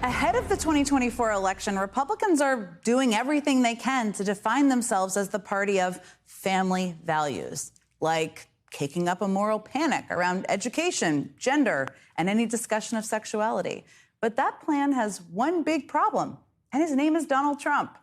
Ahead of the 2024 election, Republicans are doing everything they can to define themselves as the party of family values, like kicking up a moral panic around education, gender, and any discussion of sexuality. But that plan has one big problem, and his name is Donald Trump.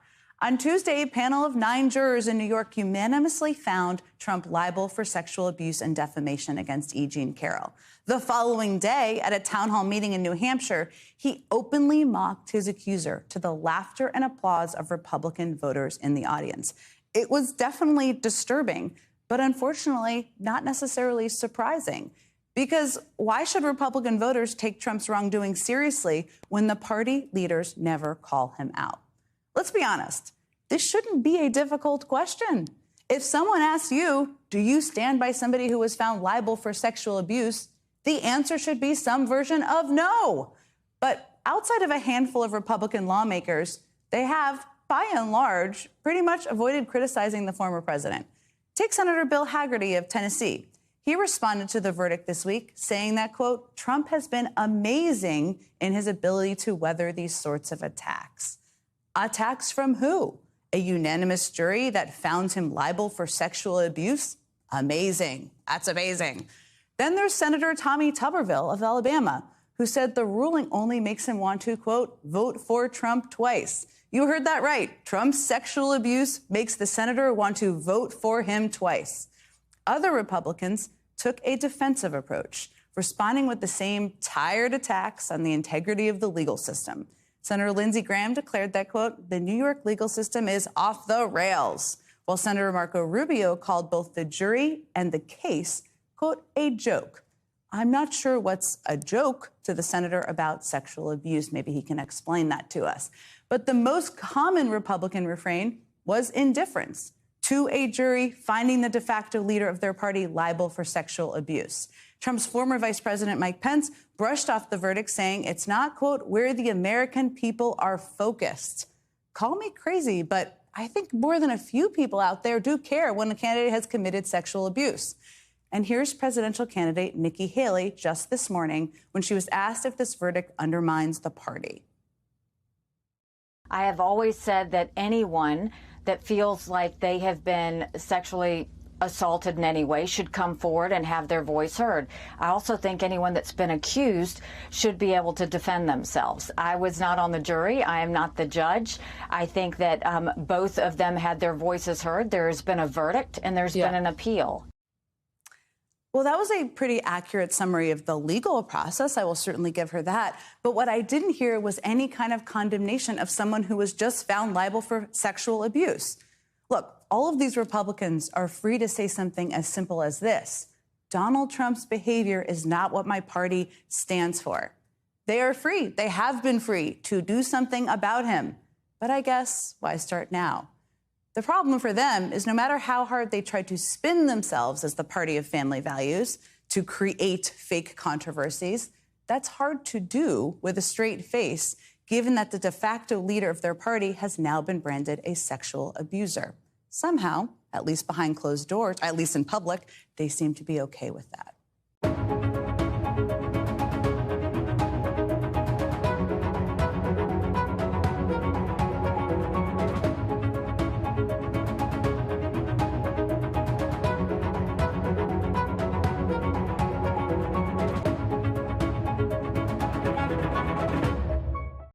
On Tuesday, a panel of 9 jurors in New York unanimously found Trump liable for sexual abuse and defamation against E. Jean Carroll. The following day, at a town hall meeting in New Hampshire, he openly mocked his accuser to the laughter and applause of Republican voters in the audience. It was definitely disturbing, but unfortunately not necessarily surprising. Because why should Republican voters take Trump's wrongdoing seriously when the party leaders never call him out? Let's be honest, this shouldn't be a difficult question. If someone asks you, do you stand by somebody who was found liable for sexual abuse? The answer should be some version of no. But outside of a handful of Republican lawmakers, they have, by and large, pretty much avoided criticizing the former president. Take Senator Bill Hagerty of Tennessee. He responded to the verdict this week, saying that, quote, Trump has been amazing in his ability to weather these sorts of attacks. Attacks from who? A unanimous jury that found him liable for sexual abuse? Amazing. That's amazing. Then there's Senator Tommy Tuberville of Alabama, who said the ruling only makes him want to, quote, vote for Trump twice. You heard that right. Trump's sexual abuse makes the senator want to vote for him twice. Other Republicans took a defensive approach, responding with the same tired attacks on the integrity of the legal system. Senator Lindsey Graham declared that, quote, the New York legal system is off the rails, while Senator Marco Rubio called both the jury and the case, quote, a joke. I'm not sure what's a joke to the senator about sexual abuse. Maybe he can explain that to us. But the most common Republican refrain was indifference to a jury finding the de facto leader of their party liable for sexual abuse. Trump's former Vice President Mike Pence brushed off the verdict, saying it's not, quote, where the American people are focused. Call me crazy, but I think more than a few people out there do care when a candidate has committed sexual abuse. And here's presidential candidate Nikki Haley just this morning when she was asked if this verdict undermines the party. I have always said that anyone that feels like they have been sexually assaulted in any way should come forward and have their voice heard. I also think anyone that's been accused should be able to defend themselves. I was not on the jury. I am not the judge. I think that both of them had their voices heard. There has been a verdict and there's been an appeal. Well, that was a pretty accurate summary of the legal process. I will certainly give her that. But what I didn't hear was any kind of condemnation of someone who was just found liable for sexual abuse. Look, all of these Republicans are free to say something as simple as this. Donald Trump's behavior is not what my party stands for. They are free. They have been free to do something about him. But I guess, why start now? The problem for them is no matter how hard they try to spin themselves as the party of family values to create fake controversies, that's hard to do with a straight face, given that the de facto leader of their party has now been branded a sexual abuser. Somehow, at least behind closed doors, at least in public, they seem to be okay with that.